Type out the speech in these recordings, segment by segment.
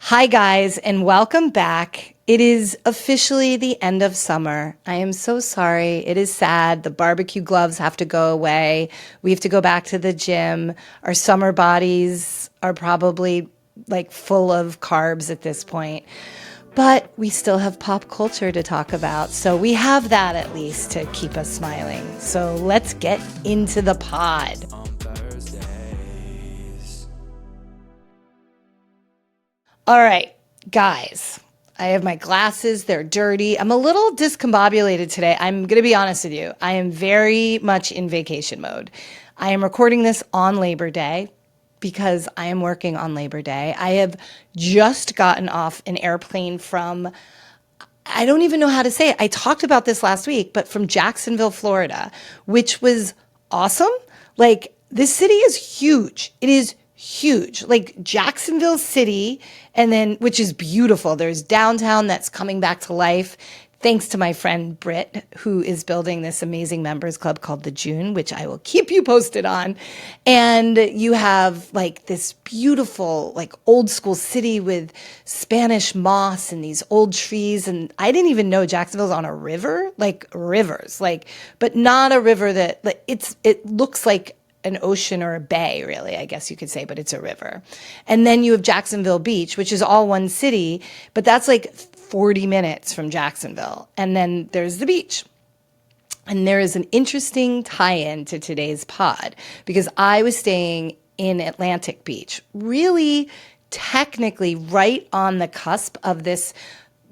Hi, guys, and welcome back. It is officially the end of summer. I am so sorry. It is sad. The barbecue gloves have to go away. We have to go back to the gym. Our summer bodies are probably like full of carbs at this point. But we still have pop culture to talk about. So we have that at least to keep us smiling. So let's get into the pod. All right, guys, I have my glasses. They're dirty. I'm a little discombobulated today. I'm going to be honest with you. I am very much in vacation mode. I am recording this on Labor Day because I am working on Labor Day. I have just gotten off an airplane from, I don't even know how to say it. I talked about this last week, but from Jacksonville, Florida, which was awesome. Like, this city is huge. It is huge, like Jacksonville City, and then, which is beautiful. There's downtown that's coming back to life, thanks to my friend Britt, who is building this amazing members club called the June, which I will keep you posted on. And you have like this beautiful, like old school city with Spanish moss and these old trees. And I didn't even know Jacksonville's on a river, like rivers, like, but not a river that like it looks like an ocean or a bay, really, I guess you could say, but it's a river. And then you have Jacksonville Beach, which is all one city, but that's like 40 minutes from Jacksonville. And then there's the beach. And there is an interesting tie-in to today's pod because I was staying in Atlantic Beach, really technically right on the cusp of this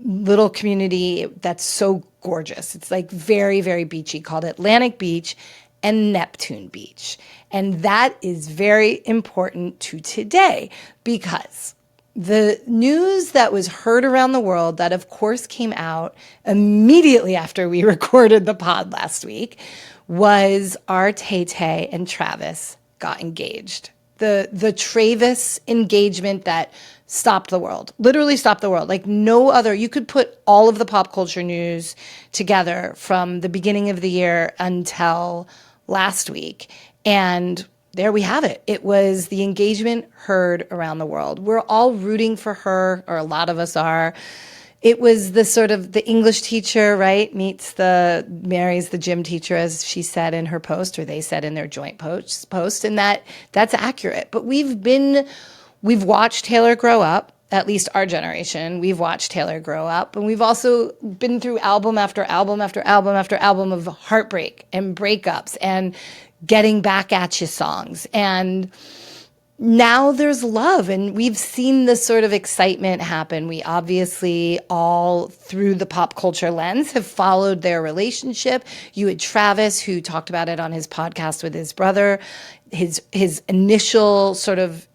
little community that's so gorgeous. It's like very, very beachy, called Atlantic Beach and Neptune Beach. And that is very important to today because the news that was heard around the world that of course came out immediately after we recorded the pod last week was our Tay-Tay and Travis got engaged. The Travis engagement that stopped the world, literally stopped the world. Like no other, you could put all of the pop culture news together from the beginning of the year until last week. And there we have it. It was the engagement heard around the world. We're all rooting for her, or a lot of us are. It was the sort of the English teacher, right, marries the gym teacher, as she said in her post, or they said in their joint post, and that's accurate. But we've watched Taylor grow up. At least our generation, we've watched Taylor grow up, and we've also been through album after album after album after album of heartbreak and breakups and getting back at you songs. And now there's love, and we've seen this sort of excitement happen. We obviously all, through the pop culture lens, have followed their relationship. You had Travis, who talked about it on his podcast with his brother, his initial sort of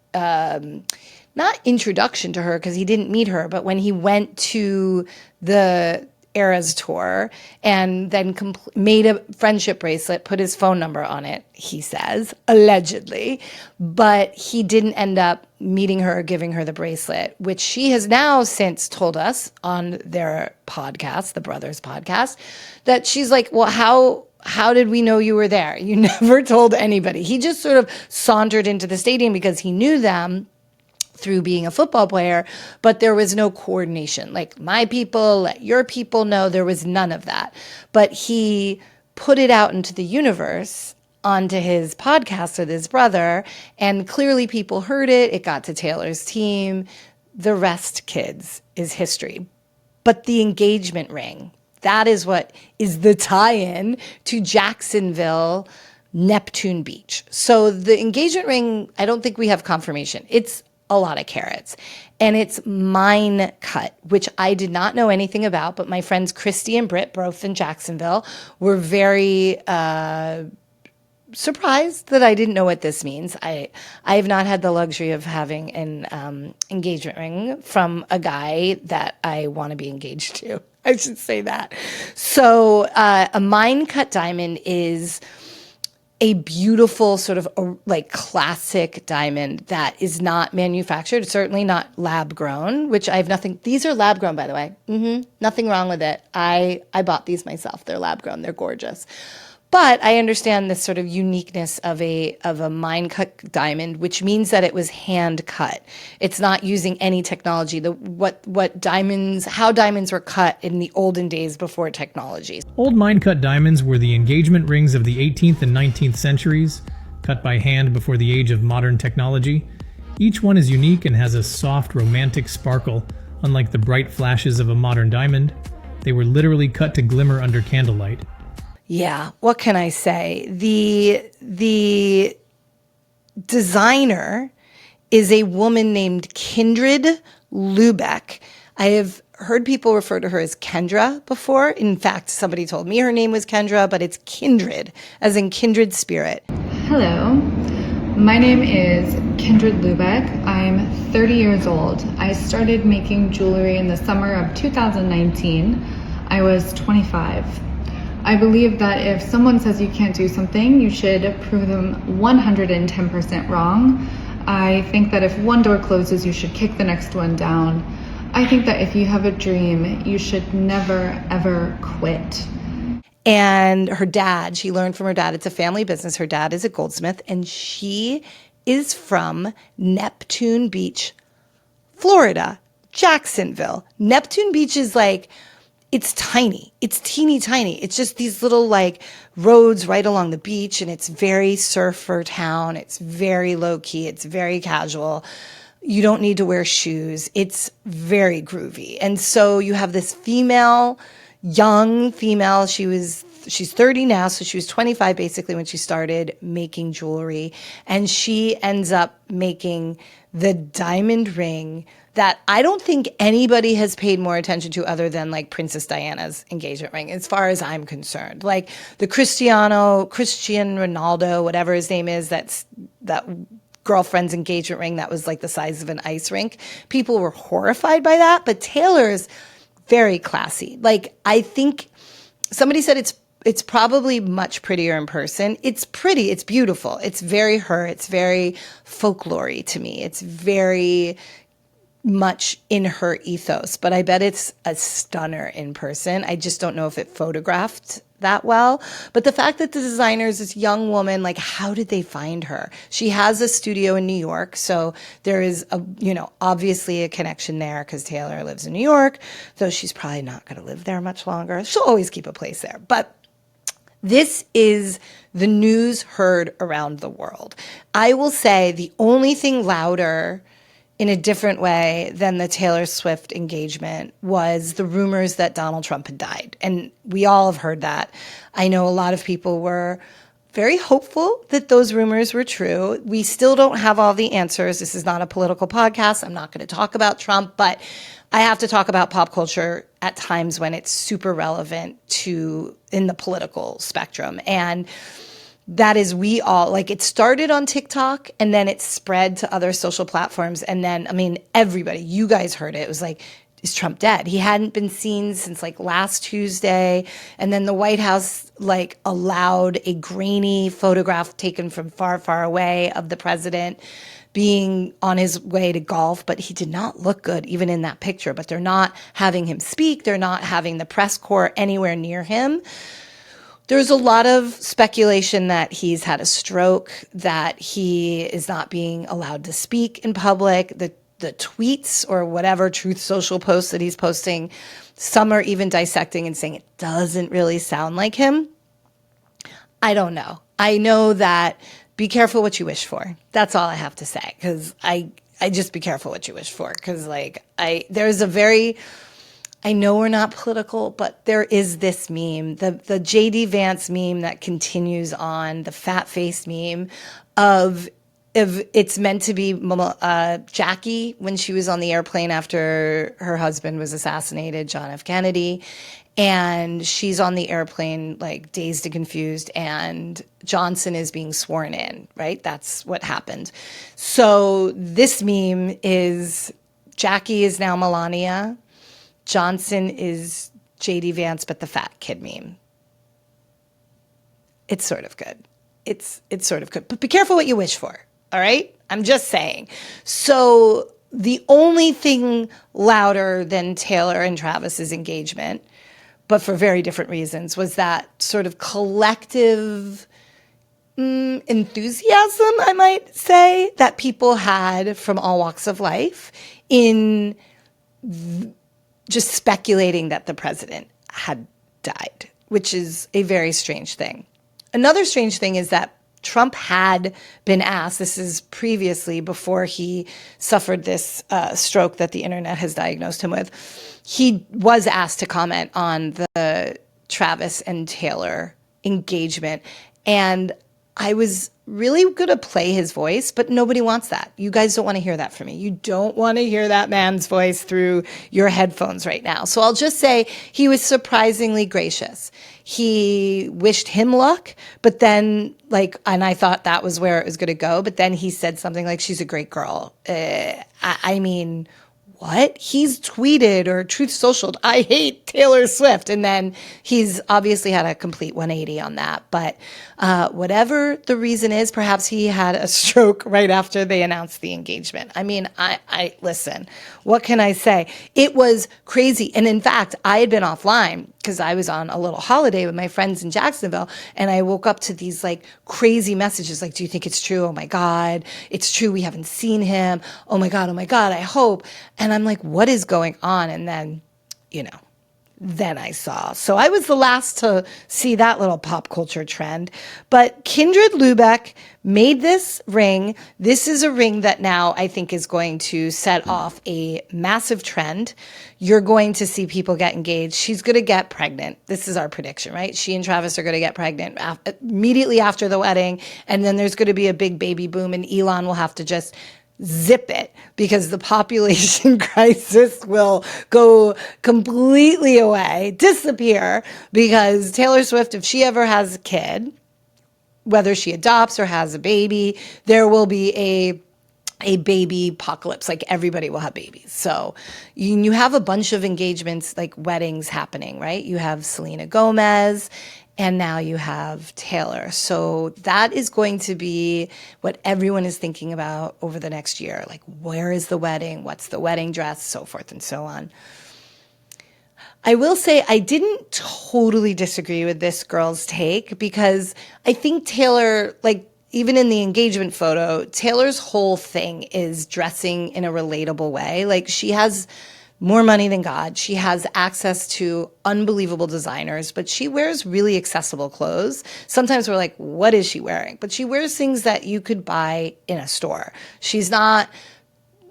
not introduction to her because he didn't meet her, but when he went to the Eras tour and then made a friendship bracelet, put his phone number on it, he says, allegedly, but he didn't end up meeting her or giving her the bracelet, which she has now since told us on their podcast, the Brothers podcast, that she's like, well, how did we know you were there? You never told anybody. He just sort of sauntered into the stadium because he knew them through being a football player, but there was no coordination. Like, my people, let your people know. There was none of that. But he put it out into the universe onto his podcast with his brother, and clearly people heard it. It got to Taylor's team. The rest, kids, is history. But the engagement ring, that is what is the tie-in to Jacksonville, Neptune Beach. So the engagement ring, I don't think we have confirmation. It's a lot of carrots. And it's mine cut, which I did not know anything about, but my friends Christy and Britt, both in Jacksonville, were very surprised that I didn't know what this means. I have not had the luxury of having an engagement ring from a guy that I want to be engaged to. I should say that. So a mine cut diamond is a beautiful sort of like classic diamond that is not manufactured, certainly not lab grown, which I have nothing. These are lab grown, by the way. Nothing wrong with it. I bought these myself. They're lab grown. They're gorgeous. But I understand this sort of uniqueness of a mine cut diamond, which means that it was hand cut. It's not using any technology. How diamonds were cut in the olden days before technology. Old mine cut diamonds were the engagement rings of the 18th and 19th centuries, cut by hand before the age of modern technology. Each one is unique and has a soft, romantic sparkle, unlike the bright flashes of a modern diamond. They were literally cut to glimmer under candlelight. Yeah, what can I say? The designer is a woman named Kindred Lubeck. I have heard people refer to her as Kendra before. In fact, somebody told me her name was Kendra, but it's Kindred, as in kindred spirit. Hello, my name is Kindred Lubeck. I'm 30 years old. I started making jewelry in the summer of 2019. I was 25. I believe that if someone says you can't do something, you should prove them 110% wrong. I think that if one door closes, you should kick the next one down. I think that if you have a dream, you should never, ever quit. And her dad, she learned from her dad, it's a family business. Her dad is a goldsmith, and she is from Neptune Beach, Florida, Jacksonville. Neptune Beach is like, it's tiny. It's teeny tiny. It's just these little like roads right along the beach, and it's very surfer town. It's very low key. It's very casual. You don't need to wear shoes. It's very groovy. And so you have this young female. She's 30 now, so she was 25 basically when she started making jewelry, and she ends up making the diamond ring that I don't think anybody has paid more attention to other than like Princess Diana's engagement ring, as far as I'm concerned. Like the Cristian Ronaldo, whatever his name is, that girlfriend's engagement ring that was like the size of an ice rink. People were horrified by that, but Taylor's very classy. Like, I think somebody said it's probably much prettier in person. It's pretty. It's beautiful. It's very her. It's very folklore-y to me. It's very much in her ethos, but I bet it's a stunner in person. I just don't know if it photographed that well. But the fact that the designer is this young woman, like, how did they find her? She has a studio in New York, so there is obviously a connection there because Taylor lives in New York, though she's probably not going to live there much longer. She'll always keep a place there. But this is the news heard around the world. I will say the only thing louder in a different way than the Taylor Swift engagement was the rumors that Donald Trump had died. And we all have heard that. I know a lot of people were very hopeful that those rumors were true. We still don't have all the answers. This is not a political podcast. I'm not going to talk about Trump, but I have to talk about pop culture at times when it's super relevant in the political spectrum. And that is, it started on TikTok and then it spread to other social platforms. And then, everybody, you guys heard it. It was like, is Trump dead? He hadn't been seen since like last Tuesday. And then the White House allowed a grainy photograph taken from far, far away of the president being on his way to golf, but he did not look good even in that picture. But they're not having him speak. They're not having the press corps anywhere near him. There's a lot of speculation that he's had a stroke, that he is not being allowed to speak in public. The tweets or whatever Truth Social posts that he's posting, some are even dissecting and saying it doesn't really sound like him. I don't know. I know that be careful what you wish for. That's all I have to say, because I just be careful what you wish for, because I know we're not political, but there is this meme, the JD Vance meme that continues on, the fat face meme of it's meant to be Jackie when she was on the airplane after her husband was assassinated, John F. Kennedy. And she's on the airplane, like dazed and confused, and Johnson is being sworn in, right? That's what happened. So this meme is Jackie is now Melania. Johnson is JD Vance, but the fat kid meme. It's sort of good. It's sort of good. But be careful what you wish for, all right? I'm just saying. So the only thing louder than Taylor and Travis's engagement but for very different reasons, was that sort of collective enthusiasm, I might say, that people had from all walks of life in just speculating that the president had died, which is a very strange thing. Another strange thing is that Trump had been asked, this is previously before he suffered this stroke that the internet has diagnosed him with, he was asked to comment on the Travis and Taylor engagement. And I was really going to play his voice, but nobody wants that. You guys don't want to hear that from me. You don't want to hear that man's voice through your headphones right now. So I'll just say he was surprisingly gracious. He wished him luck, but then and I thought that was where it was going to go. But then he said something like, she's a great girl. I mean, what? He's tweeted or Truth Socialed, I hate Taylor Swift. And then he's obviously had a complete 180 on that. But whatever the reason is, perhaps he had a stroke right after they announced the engagement. I mean, I listen, what can I say? It was crazy. And in fact, I had been offline because I was on a little holiday with my friends in Jacksonville. And I woke up to these crazy messages like, do you think it's true? Oh my God, it's true. We haven't seen him. Oh my God, I hope. And I'm like, what is going on? And then, then I saw. So I was the last to see that little pop culture trend. But Kindred Lubeck made this ring. This is a ring that now I think is going to set off a massive trend. You're going to see people get engaged. She's going to get pregnant. This is our prediction, right? She and Travis are going to get pregnant immediately after the wedding. And then there's going to be a big baby boom and Elon will have to just zip it because the population crisis will go completely away, disappear, because Taylor Swift, if she ever has a kid, whether she adopts or has a baby, there will be a baby apocalypse. Everybody will have babies. So you have a bunch of engagements, weddings happening, right? You have Selena Gomez and now you have Taylor. So that is going to be what everyone is thinking about over the next year. Where is the wedding? What's the wedding dress? So forth and so on. I will say I didn't totally disagree with this girl's take because I think Taylor, even in the engagement photo, Taylor's whole thing is dressing in a relatable way. She has more money than God. She has access to unbelievable designers, but she wears really accessible clothes. Sometimes we're like, what is she wearing? But she wears things that you could buy in a store. She's not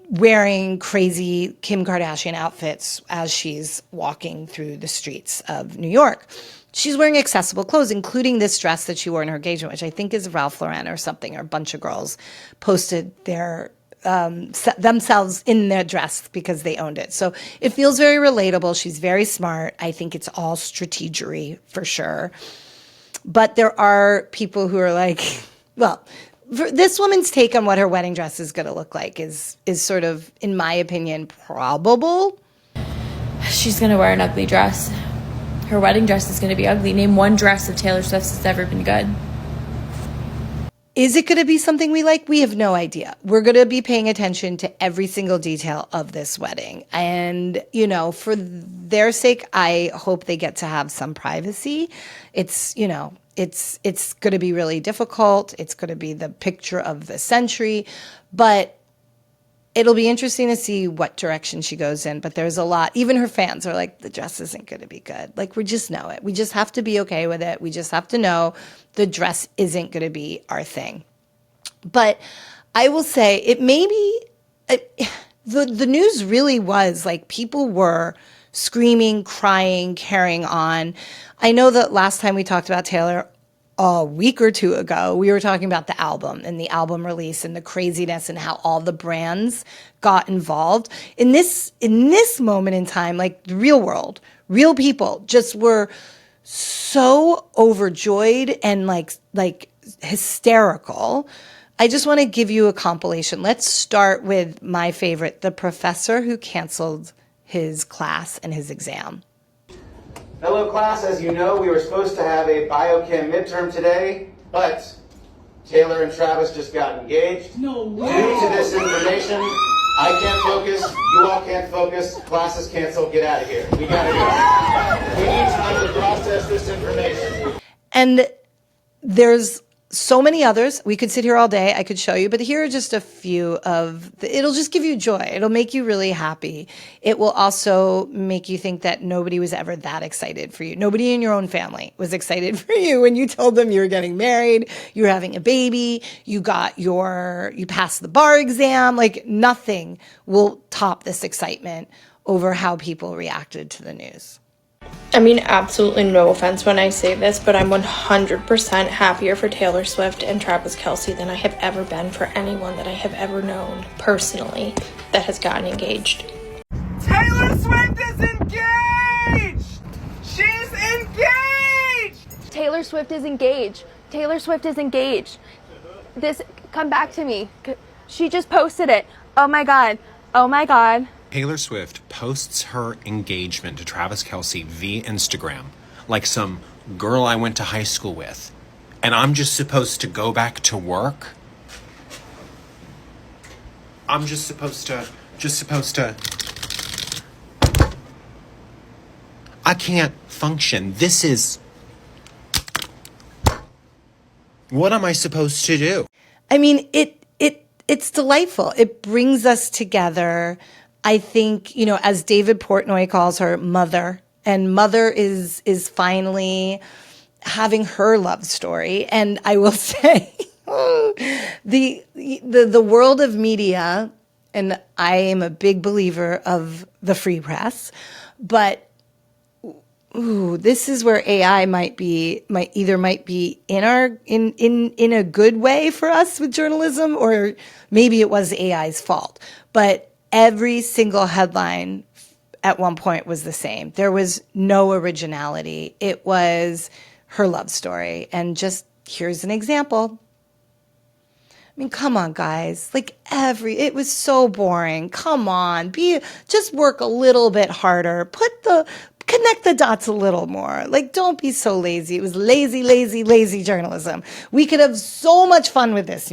wearing crazy Kim Kardashian outfits as she's walking through the streets of New York. She's wearing accessible clothes, including this dress that she wore in her engagement, which I think is Ralph Lauren or something, or a bunch of girls posted their themselves in their dress because they owned it. So it feels very relatable. She's very smart. I think it's all strategery for sure. But there are people who are like, well, this woman's take on what her wedding dress is going to look like is sort of, in my opinion, probable. She's going to wear an ugly dress. Her wedding dress is going to be ugly. Name one dress of Taylor Swift's that's ever been good. Is it going to be something we like? We have no idea. We're going to be paying attention to every single detail of this wedding. And, for their sake, I hope they get to have some privacy. It's going to be really difficult. It's going to be the picture of the century. But it'll be interesting to see what direction she goes in. But there's a lot. Even her fans are like, the dress isn't going to be good. We just know it. We just have to be okay with it. We just have to know the dress isn't going to be our thing. But I will say it may be, the news really was people were screaming, crying, carrying on. I know that last time we talked about Taylor, a week or two ago, we were talking about the album and the album release and the craziness and how all the brands got involved. In this moment in time, the real world, real people just were so overjoyed and hysterical. I just want to give you a compilation. Let's start with my favorite, the professor who canceled his class and his exam. Hello class, as you know, we were supposed to have a biochem midterm today, but Taylor and Travis just got engaged. No way. Due to this information, I can't focus. You all can't focus. Class is canceled. Get out of here. We gotta go. We need time to process this information. And there's so many others. We could sit here all day. I could show you, but here are just a few it'll just give you joy. It'll make you really happy. It will also make you think that nobody was ever that excited for you. Nobody in your own family was excited for you when you told them you were getting married, you were having a baby, you passed the bar exam. Like nothing will top this excitement over how people reacted to the news. I mean, absolutely no offense when I say this, but I'm 100% happier for Taylor Swift and Travis Kelce than I have ever been for anyone that I have ever known personally that has gotten engaged. Taylor Swift is engaged! She's engaged! Taylor Swift is engaged. Taylor Swift is engaged. Come back to me. She just posted it. Oh my God. Oh my God. Taylor Swift posts her engagement to Travis Kelce via Instagram like some girl I went to high school with. And I'm just supposed to go back to work? I'm just supposed to... I can't function. This is... What am I supposed to do? I mean, it's delightful. It brings us together. I think, as David Portnoy calls her, mother, and mother is finally having her love story. And I will say, the world of media, and I am a big believer of the free press, but this is where AI might be in a good way for us with journalism, or maybe it was AI's fault. But every single headline at one point was the same. There was no originality. It was her love story. And just here's an example. I mean, come on, guys. It was so boring. Come on. Just work a little bit harder. Connect the dots a little more. Don't be so lazy. It was lazy journalism. We could have so much fun with this.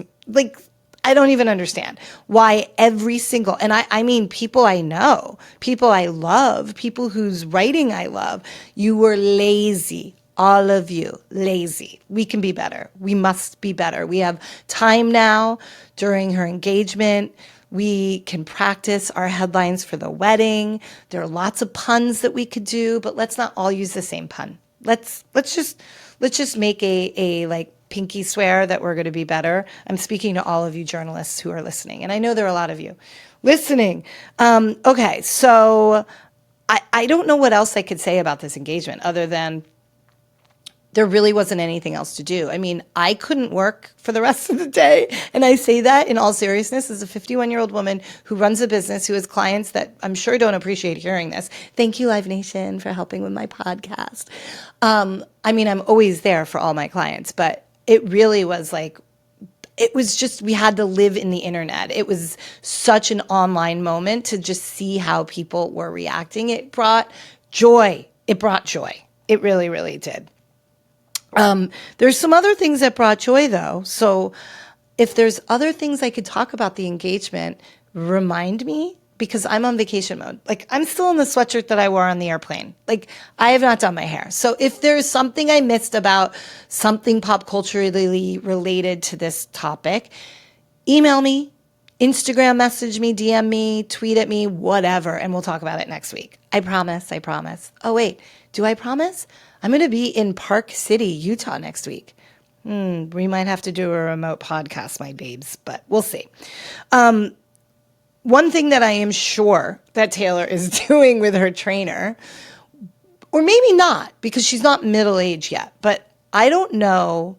I don't even understand why every single, and I mean people I know, people I love, people whose writing I love, you were lazy. All of you, lazy. We can be better. We must be better. We have time now during her engagement. We can practice our headlines for the wedding. There are lots of puns that we could do, but let's not all use the same pun. Let's just make a pinky swear that we're going to be better. I'm speaking to all of you journalists who are listening, and I know there are a lot of you listening. Okay, so I don't know what else I could say about this engagement other than there really wasn't anything else to do. I mean, I couldn't work for the rest of the day. And I say that in all seriousness as a 51-year-old woman who runs a business, who has clients that I'm sure don't appreciate hearing this. Thank you, Live Nation, for helping with my podcast. I mean, I'm always there for all my clients, but it really was we had to live in the internet. It was such an online moment to just see how people were reacting. It brought joy. It really, really did. There's some other things that brought joy, though. So if there's other things I could talk about the engagement, remind me, because I'm on vacation mode. I'm still in the sweatshirt that I wore on the airplane. I have not done my hair. So if there's something I missed about something pop culturally related to this topic, email me, Instagram message me, DM me, tweet at me, whatever, and we'll talk about it next week. I promise. Oh, wait, do I promise? I'm going to be in Park City, Utah next week. We might have to do a remote podcast, my babes, but we'll see. One thing that I am sure that Taylor is doing with her trainer, or maybe not, because she's not middle-aged yet, but I don't know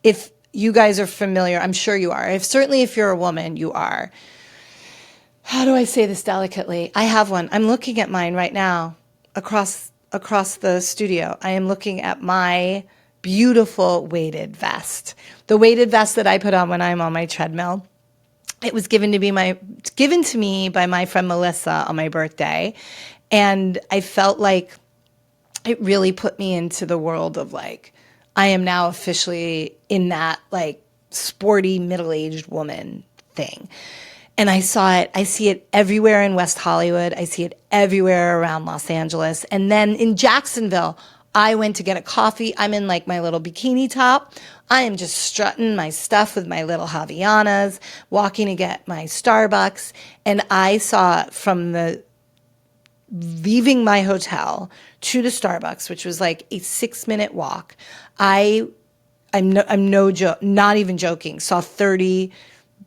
if you guys are familiar. I'm sure you are. Certainly if you're a woman, you are. How do I say this delicately? I have one. I'm looking at mine right now across the studio. I am looking at my beautiful weighted vest. The weighted vest that I put on when I'm on my treadmill. It was given to me by my friend Melissa on my birthday. And I felt like it really put me into the world of I am now officially in that sporty middle-aged woman thing. And I see it everywhere in West Hollywood. I see it everywhere around Los Angeles. And then in Jacksonville, I went to get a coffee. I'm in like my little bikini top. I am just strutting my stuff with my little Havianas, walking to get my Starbucks. And I saw from leaving my hotel to the Starbucks, which was like a 6-minute walk. I'm no joke, not even joking, saw 30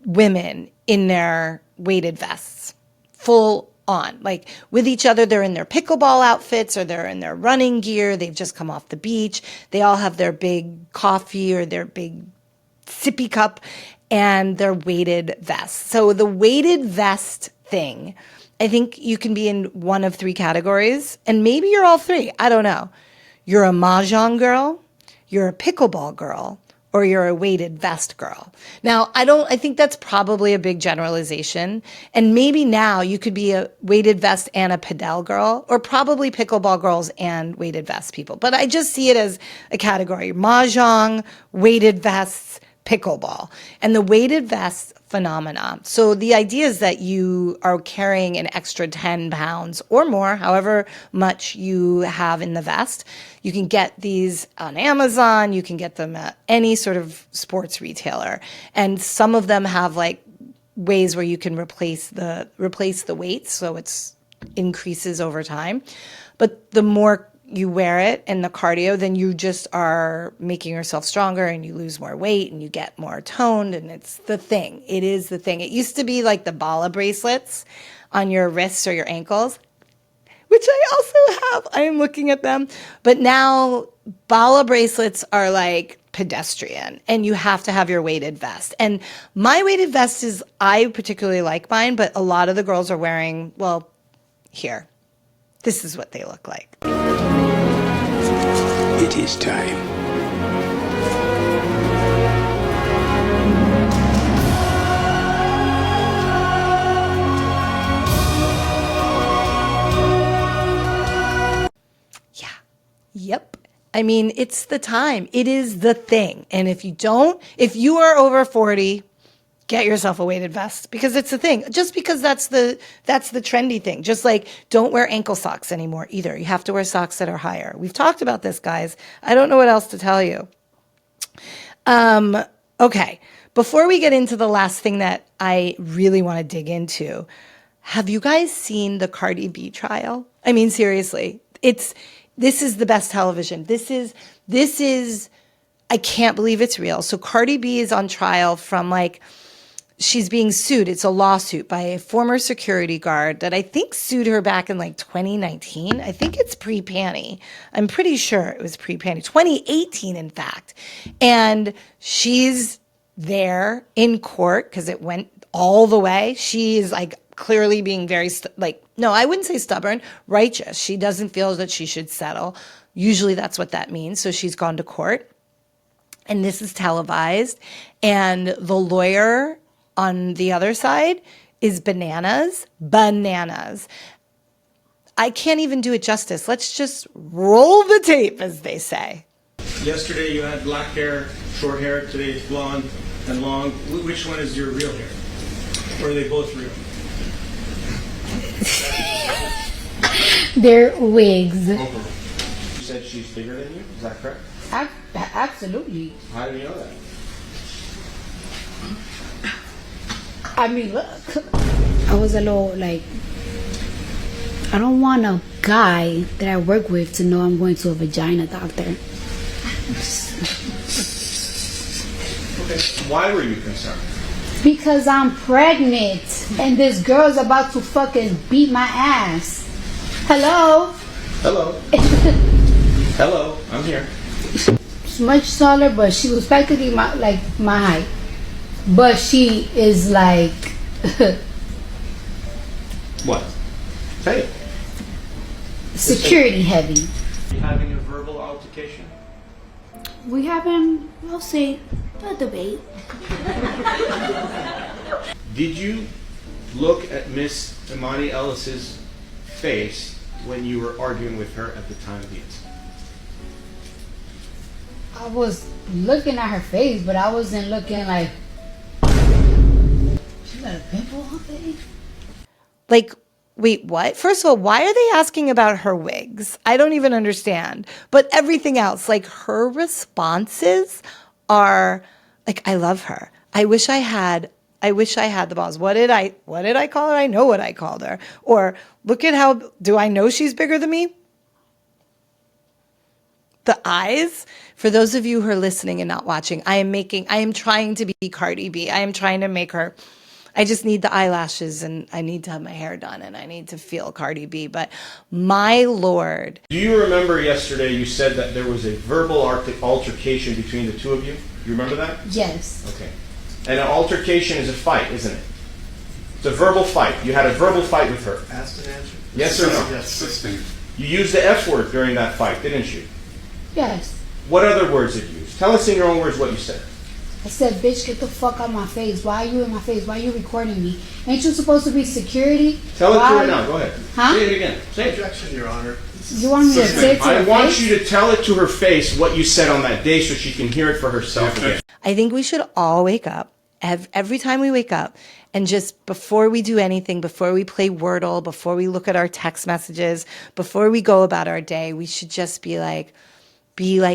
women in their weighted vests, full on, like with each other. They're in their pickleball outfits or they're in their running gear. They've just come off the beach. They all have their big coffee or their big sippy cup and their weighted vests. So the weighted vest thing, I think you can be in one of 3 categories, and maybe you're all 3. I don't know. You're a mahjong girl, you're a pickleball girl, or you're a weighted vest girl. Now, I think that's probably a big generalization. And maybe now you could be a weighted vest and a padel girl, or probably pickleball girls and weighted vest people. But I just see it as a category: mahjong, weighted vests, pickleball, and the weighted vest phenomena. So the idea is that you are carrying an extra 10 pounds or more, however much you have in the vest. You can get these on Amazon. You can get them at any sort of sports retailer. And some of them have like ways where you can replace the weights, so it's increases over time. But the more you wear it and the cardio, then you just are making yourself stronger and you lose more weight and you get more toned, and it's the thing. It is the thing. It used to be like the Bala bracelets on your wrists or your ankles, which I also have. I am looking at them. But now Bala bracelets are like pedestrian and you have to have your weighted vest. And my weighted vest is, I particularly like mine, but a lot of the girls are wearing, well, here. This is what they look like. It is time. Yeah. Yep. I mean, it's the time. It is the thing. And if you are over 40, get yourself a weighted vest, because it's the thing. Just because that's the trendy thing. Just like, don't wear ankle socks anymore either. You have to wear socks that are higher. We've talked about this, guys. I don't know what else to tell you. Okay. Before we get into the last thing that I really want to dig into, have you guys seen the Cardi B trial? I mean, seriously, this is the best television. This is, I can't believe it's real. So Cardi B is on trial from she's being sued. It's a lawsuit by a former security guard that I think sued her back in 2019. I think it's pre-Panty. I'm pretty sure it was pre-Panty. 2018, in fact. And she's there in court because it went all the way. She is clearly being very, no, I wouldn't say stubborn, righteous. She doesn't feel that she should settle. Usually that's what that means. So she's gone to court. And this is televised. And the lawyer on the other side is bananas. I can't even do it justice. Let's just roll the tape, as they say. Yesterday you had black hair, short hair. Today it's blonde and long. Which one is your real hair? Or are they both real? They're wigs. You said she's bigger than you? Is that correct? Absolutely. How do you know that? I mean, look. I was a little I don't want a guy that I work with to know I'm going to a vagina doctor. Okay. Why were you concerned? Because I'm pregnant and this girl's about to fucking beat my ass. Hello? Hello. Hello, I'm here. She's much taller, but she was practically my height. But she is What? Say it. Security heavy. You having a verbal altercation? We having, I'll say, a debate. Did you look at Miss Imani Ellis's face when you were arguing with her at the time of the incident? I was looking at her face, but I wasn't looking got a pimple on there? Like, wait, what? First of all, why are they asking about her wigs? I don't even understand. But everything else, like her responses are like, I love her. I wish I had the balls. What did I call her? I know what I called her. Or look at how, do I know she's bigger than me? The eyes, for those of you who are listening and not watching, I am trying to be Cardi B. I am trying to make her, I just need the eyelashes and I need to have my hair done and I need to feel Cardi B. But my Lord. Do you remember yesterday you said that there was a verbal altercation between the two of you? You remember that? Yes. Okay. And an altercation is a fight, isn't it? It's a verbal fight. You had a verbal fight with her. Asked and answered. Yes or no? Yes. You used the F word during that fight, didn't you? Yes. What other words did you use? Tell us in your own words what you said. I said, bitch, get the fuck out my face. Why are you in my face? Why are you recording me? Ain't you supposed to be security? Tell it to her now. Go ahead. Huh? Say it again. Say it. Objection, Your Honor. You want me to say it to her face? I want you to tell it to her face what you said on that day so she can hear it for herself again. I think we should all wake up, every time we wake up, and just before we do anything, before we play Wordle, before we look at our text messages, before we go about our day, we should just be like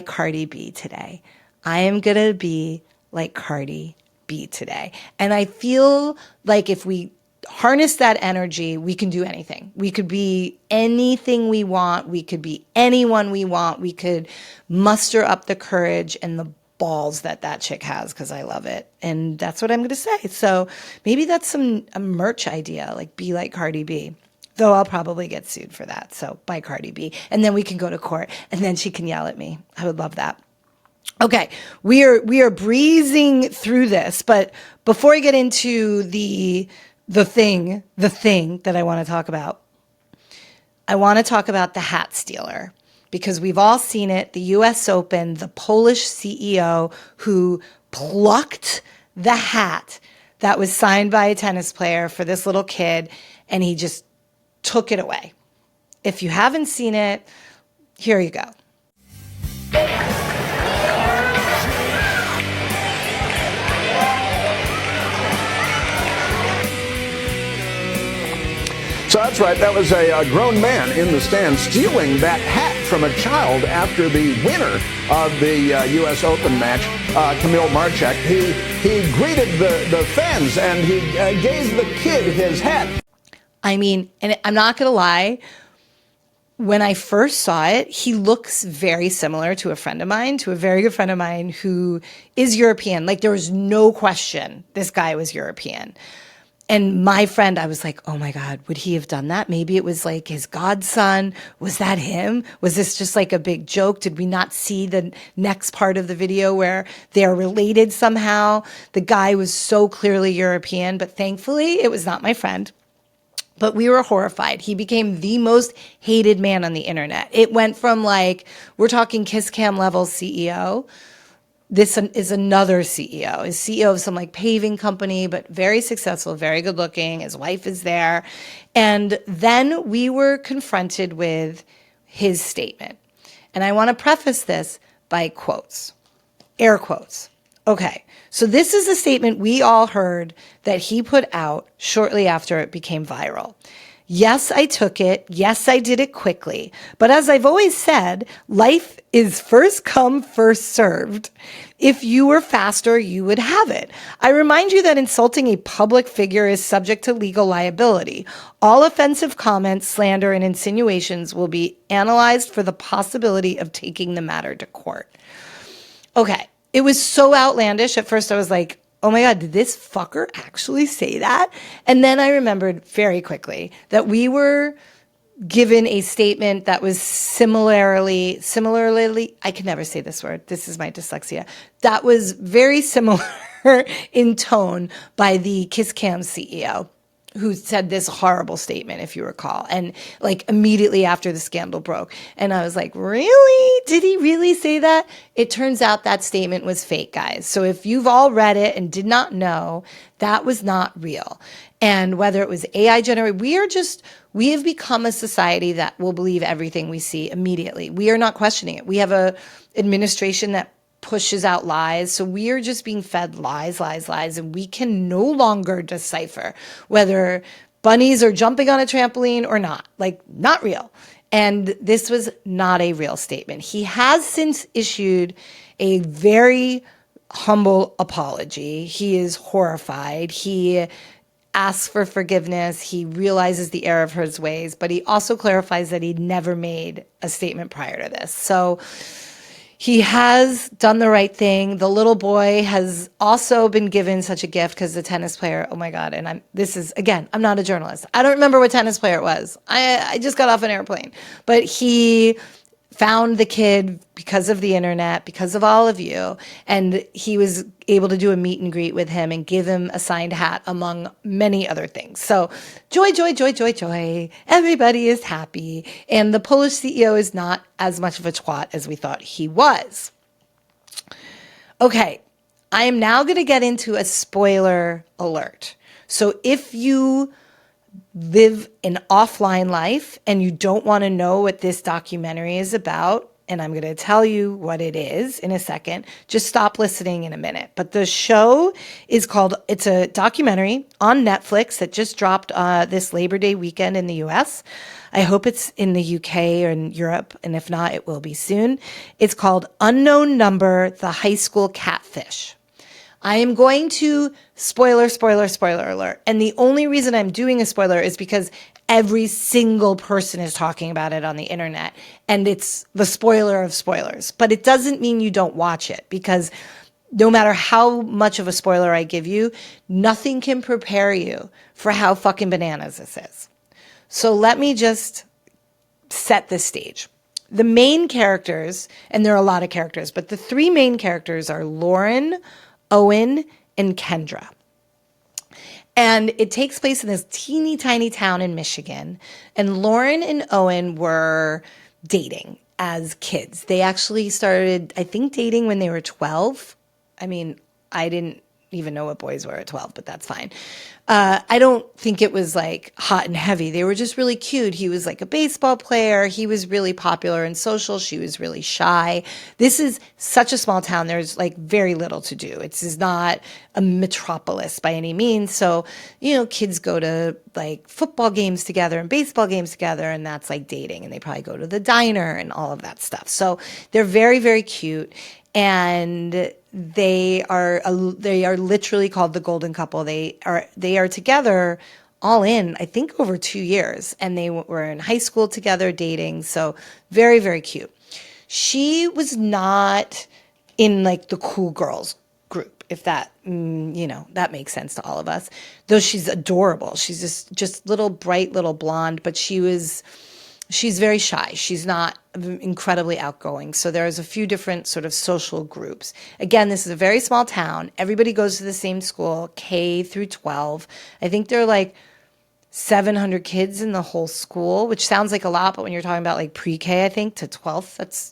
Cardi B today. I am going to be like Cardi B today. And I feel like if we harness that energy, we can do anything. We could be anything we want. We could be anyone we want. We could muster up the courage and the balls that chick has, because I love it. And that's what I'm going to say. So maybe that's a merch idea, like be like Cardi B. Though I'll probably get sued for that. So by Cardi B. And then we can go to court and then she can yell at me. I would love that. Okay, we are breezing through this, but before I get into the thing that I want to talk about, I want to talk about the hat stealer, because we've all seen it. The US Open, the Polish CEO who plucked the hat that was signed by a tennis player for this little kid, and he just took it away. If you haven't seen it, here you go. So that's right. That was a grown man in the stand stealing that hat from a child after the winner of the U.S. Open match, Kamil Marchek. He greeted the fans and he gave the kid his hat. I mean, and I'm not going to lie, when I first saw it, he looks very similar to a friend of mine, to a very good friend of mine who is European. Like, there was no question this guy was European. And my friend, I was like, oh my God, would he have done that? Maybe it was like his godson. Was that him? Was this just like a big joke? Did we not see the next part of the video where they're related somehow? The guy was so clearly European, but thankfully it was not my friend. But we were horrified. He became the most hated man on the internet. It went from like, we're talking kiss cam level CEO. This is another CEO. Is CEO of some like paving company, but very successful, very good looking. His wife is there. And then we were confronted with his statement. And I want to preface this by quotes, air quotes. Okay, so this is a statement we all heard that he put out shortly after it became viral. Yes, I took it. Yes, I did it quickly. But as I've always said, life is first come, first served. If you were faster, you would have it. I remind you that insulting a public figure is subject to legal liability. All offensive comments, slander, and insinuations will be analyzed for the possibility of taking the matter to court. Okay, it was so outlandish. At first I was like, oh my God, did this fucker actually say that? And then I remembered very quickly that we were given a statement that was similarly, I can never say this word. This is my dyslexia. That was very similar in tone by the Kiss Cam CEO, who said this horrible statement, if you recall, and like immediately after the scandal broke. And I was like, really? Did he really say that? It turns out that statement was fake, guys. So if you've all read it and did not know, that was not real. And whether it was AI generated, we have become a society that will believe everything we see immediately. We are not questioning it. We have a administration that pushes out lies. So we are just being fed lies, lies, lies, and we can no longer decipher whether bunnies are jumping on a trampoline or not. Like, not real. And this was not a real statement. He has since issued a very humble apology. He is horrified. He asks for forgiveness. He realizes the error of his ways, but he also clarifies that he never made a statement prior to this. So he has done the right thing. The little boy has also been given such a gift because the tennis player, oh my God. And I'm not a journalist. I don't remember what tennis player it was. I just got off an airplane, but he found the kid because of the internet, because of all of you. And he was able to do a meet and greet with him and give him a signed hat, among many other things. So joy, joy, joy, joy, joy. Everybody is happy. And the Polish CEO is not as much of a twat as we thought he was. Okay, I am now going to get into a spoiler alert. So if you live an offline life and you don't want to know what this documentary is about, and I'm going to tell you what it is in a second, just stop listening in a minute. But the show is called, it's a documentary on Netflix that just dropped this Labor Day weekend in the US. I hope it's in the UK or in Europe, and if not, it will be soon. It's called Unknown Number, The High School Catfish. I am going to spoiler alert. And the only reason I'm doing a spoiler is because every single person is talking about it on the internet. And it's the spoiler of spoilers. But it doesn't mean you don't watch it, because no matter how much of a spoiler I give you, nothing can prepare you for how fucking bananas this is. So let me just set the stage. The main characters, and there are a lot of characters, but the three main characters are Lauren, Owen, and Kendra. And it takes place in this teeny tiny town in Michigan. And Lauren and Owen were dating as kids. They actually started, I think, dating when they were 12. I mean, I didn't even know what boys were at 12, but that's fine. I don't think it was like hot and heavy. They were just really cute. He was like a baseball player. He was really popular and social. She was really shy. This is such a small town. There's like very little to do. It's not a metropolis by any means. So, kids go to like football games together and baseball games together, and that's like dating. And they probably go to the diner and all of that stuff. So they're very, very cute. And they are literally called the golden couple. They are together all in, I think, over 2 years, and they were in high school together dating. So very, very cute. She was not in like the cool girls group, if that, that makes sense to all of us, though she's adorable. She's just little bright little blonde, but she's very shy. She's not incredibly outgoing. So there's a few different sort of social groups. Again, this is a very small town. Everybody goes to the same school, K through 12. I think there are like 700 kids in the whole school, which sounds like a lot, but when you're talking about like pre-K, I think, to 12th, that's,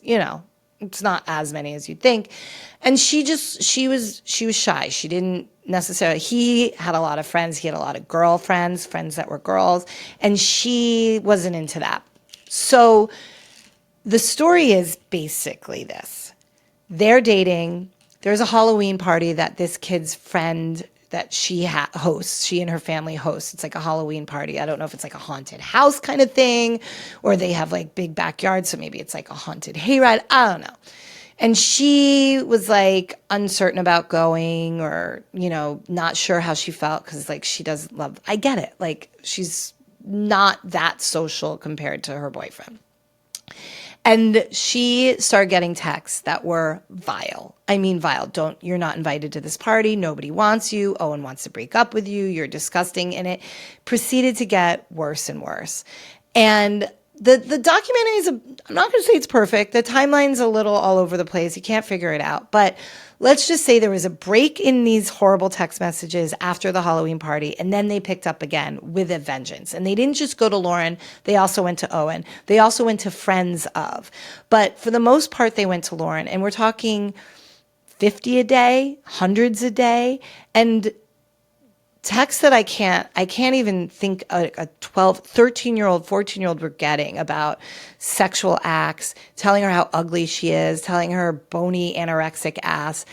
it's not as many as you'd think. And she was shy. She didn't necessarily, he had a lot of friends. He had a lot of girlfriends, friends that were girls, and she wasn't into that. So the story is basically this. They're dating. There's a Halloween party that this kid's friend that she hosts, she and her family host. It's like a Halloween party. I don't know if it's like a haunted house kind of thing, or they have like big backyards, so maybe it's like a haunted hayride. I don't know. And she was like uncertain about going, or, not sure how she felt, because like she doesn't love, I get it. Like she's not that social compared to her boyfriend. And she started getting texts that were vile. I mean, vile. You're not invited to this party. Nobody wants you. Owen wants to break up with you. You're disgusting. And it proceeded to get worse and worse. And the documentary is, I'm not going to say it's perfect. The timeline's a little all over the place. You can't figure it out. But let's just say there was a break in these horrible text messages after the Halloween party, and then they picked up again with a vengeance. And they didn't just go to Lauren. They also went to Owen. They also went to friends of. But for the most part, they went to Lauren. And we're talking 50 a day, hundreds a day. And texts that I can't even think a 12, 13-year-old, 14-year-old were getting about sexual acts, telling her how ugly she is, telling her bony anorexic ass,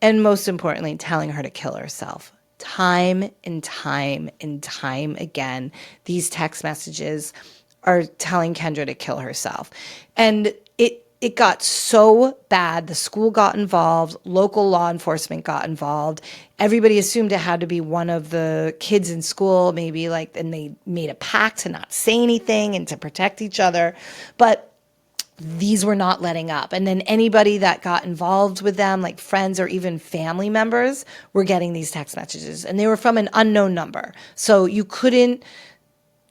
and most importantly, telling her to kill herself. Time and time and time again, these text messages are telling Kendra to kill herself. And it got so bad. The school got involved. Local law enforcement got involved. Everybody assumed it had to be one of the kids in school, maybe like, and they made a pact to not say anything and to protect each other. But these were not letting up. And then anybody that got involved with them, like friends or even family members, were getting these text messages. And they were from an unknown number. So you couldn't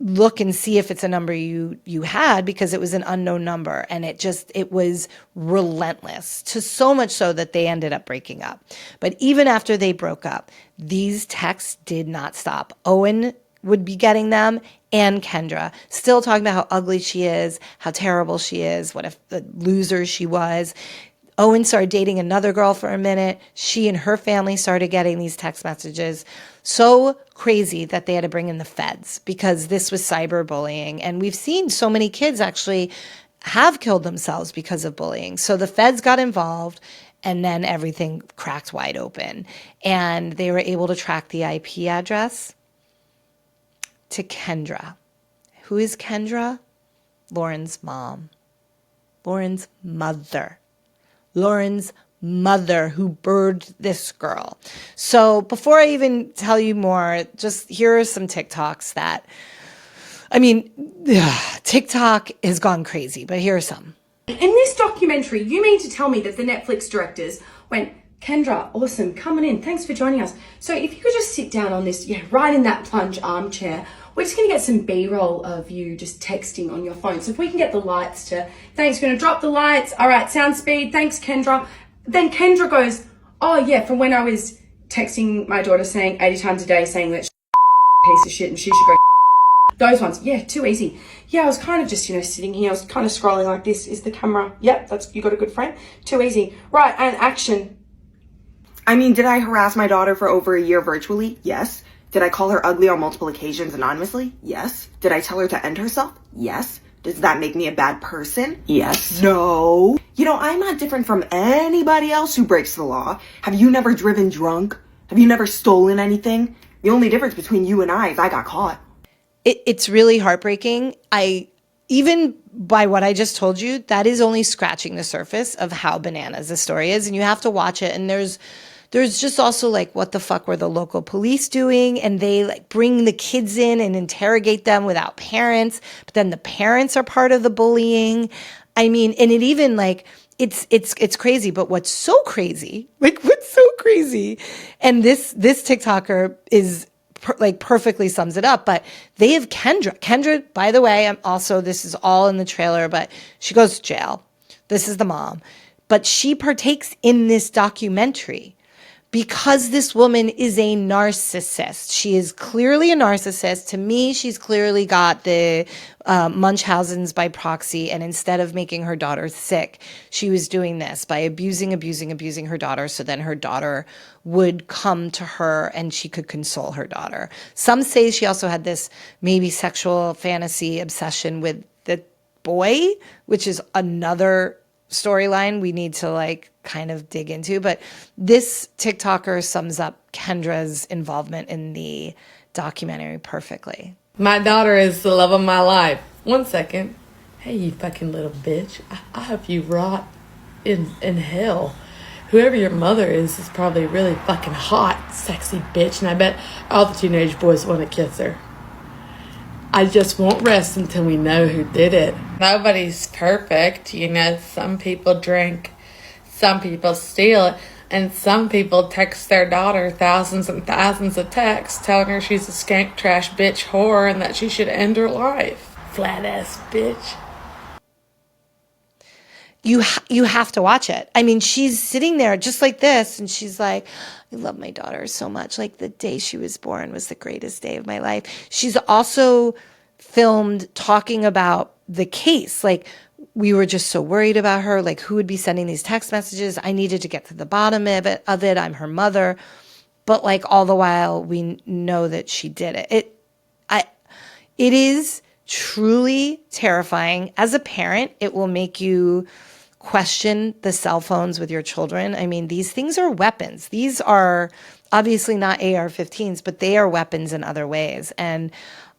look and see if it's a number you had because it was an unknown number. And it was relentless, to so much so that they ended up breaking up. But even after they broke up, these texts did not stop. Owen would be getting them, and Kendra, still talking about how ugly she is, how terrible she is, what a loser she was. Owen started dating another girl for a minute. She and her family started getting these text messages. So crazy that they had to bring in the feds because this was cyberbullying. And we've seen so many kids actually have killed themselves because of bullying. So the feds got involved, and then everything cracked wide open. And they were able to track the IP address to Kendra. Who is Kendra? Lauren's mom. Lauren's mother. Lauren's mother who birthed this girl. So before I even tell you more, just here are some TikToks that, TikTok has gone crazy, but here are some. In this documentary, you mean to tell me that the Netflix directors went, Kendra, awesome, coming in, thanks for joining us. So if you could just sit down on this, right in that plunge armchair, we're just gonna get some B-roll of you just texting on your phone. So if we can get the lights to, thanks, gonna drop the lights. All right, sound speed, thanks, Kendra. Then Kendra goes, oh yeah, from when I was texting my daughter saying 80 times a day saying that she's a piece of shit and she should go. Those ones, yeah, too easy. Yeah, I was kind of just, sitting here, I was kind of scrolling like this. Is the camera, yep, you got a good frame. Too easy. Right, and action. Did I harass my daughter for over a year virtually? Yes. Did I call her ugly on multiple occasions anonymously? Yes. Did I tell her to end herself? Yes. Does that make me a bad person? Yes. No. I'm not different from anybody else who breaks the law. Have you never driven drunk? Have you never stolen anything? The only difference between you and I is I got caught. It's really heartbreaking. Even by what I just told you, that is only scratching the surface of how bananas the story is. And you have to watch it. And there's just also like, what the fuck were the local police doing? And they like bring the kids in and interrogate them without parents, but then the parents are part of the bullying. And it even like, it's crazy, but what's so crazy, and this TikToker is perfectly sums it up, but they have Kendra, by the way, this is all in the trailer, but she goes to jail. This is the mom, but she partakes in this documentary because this woman is a narcissist. She is clearly a narcissist. To me, she's clearly got the Munchausen's by proxy. And instead of making her daughter sick, she was doing this by abusing her daughter. So then her daughter would come to her and she could console her daughter. Some say she also had this maybe sexual fantasy obsession with the boy, which is another storyline we need to kind of dig into. But this TikToker sums up Kendra's involvement in the documentary perfectly. My daughter is the love of my life. 1 second. Hey, you fucking little bitch. I hope you rot in hell. Whoever your mother is probably really fucking hot, sexy bitch. And I bet all the teenage boys want to kiss her. I just won't rest until we know who did it. Nobody's perfect. Some people drink, some people steal, and some people text their daughter thousands and thousands of texts telling her she's a skank trash bitch whore and that she should end her life. Flat ass bitch. You have to watch it. She's sitting there just like this, and she's like, I love my daughter so much. Like, the day she was born was the greatest day of my life. She's also filmed talking about the case. Like, we were just so worried about her. Like, who would be sending these text messages? I needed to get to the bottom of it. I'm her mother. but like all the while we know that she did it. It is truly terrifying. As a parent, it will make you question the cell phones with your children. I mean, these things are weapons. These are obviously not AR-15s, but they are weapons in other ways. And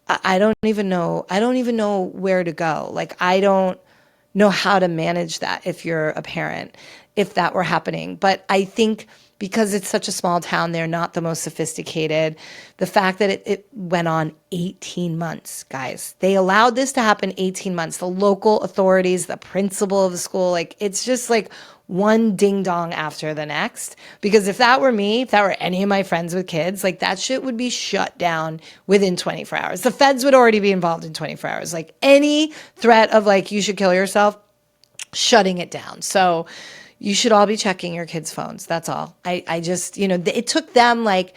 I don't even know where to go. Like, I don't know how to manage that if you're a parent, if that were happening. But I think because it's such a small town, they're not the most sophisticated. The fact that it went on 18 months, guys. They allowed this to happen 18 months. The local authorities, the principal of the school, like, it's just like one ding dong after the next. Because if that were me, if that were any of my friends with kids, like, that shit would be shut down within 24 hours. The feds would already be involved in 24 hours. Like, any threat of like, you should kill yourself, shutting it down. So you should all be checking your kids' phones. That's all. I just, it took them like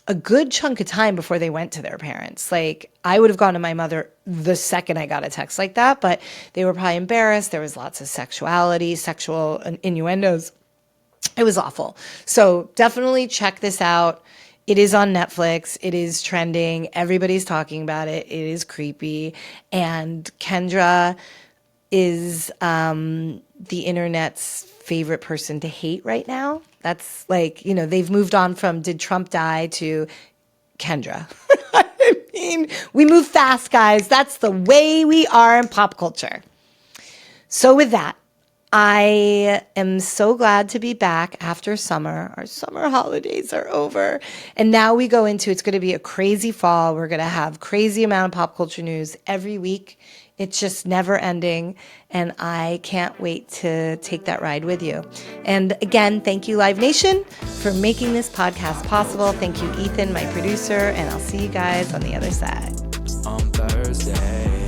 a good chunk of time before they went to their parents. Like, I would have gone to my mother the second I got a text like that, but they were probably embarrassed. There was lots of sexuality, sexual innuendos. It was awful. So definitely check this out. It is on Netflix. It is trending. Everybody's talking about it. It is creepy. And Kendra is the internet's favorite person to hate right now. That's like, they've moved on from did Trump die to Kendra. I mean, we move fast, guys. That's the way we are in pop culture. So with that, I am so glad to be back after summer. Our summer holidays are over. And now we go into, it's going to be a crazy fall. We're going to have crazy amount of pop culture news every week. It's just never ending. And I can't wait to take that ride with you. And again, thank you, Live Nation, for making this podcast possible. Thank you, Ethan, my producer. And I'll see you guys on the other side. On Thursday.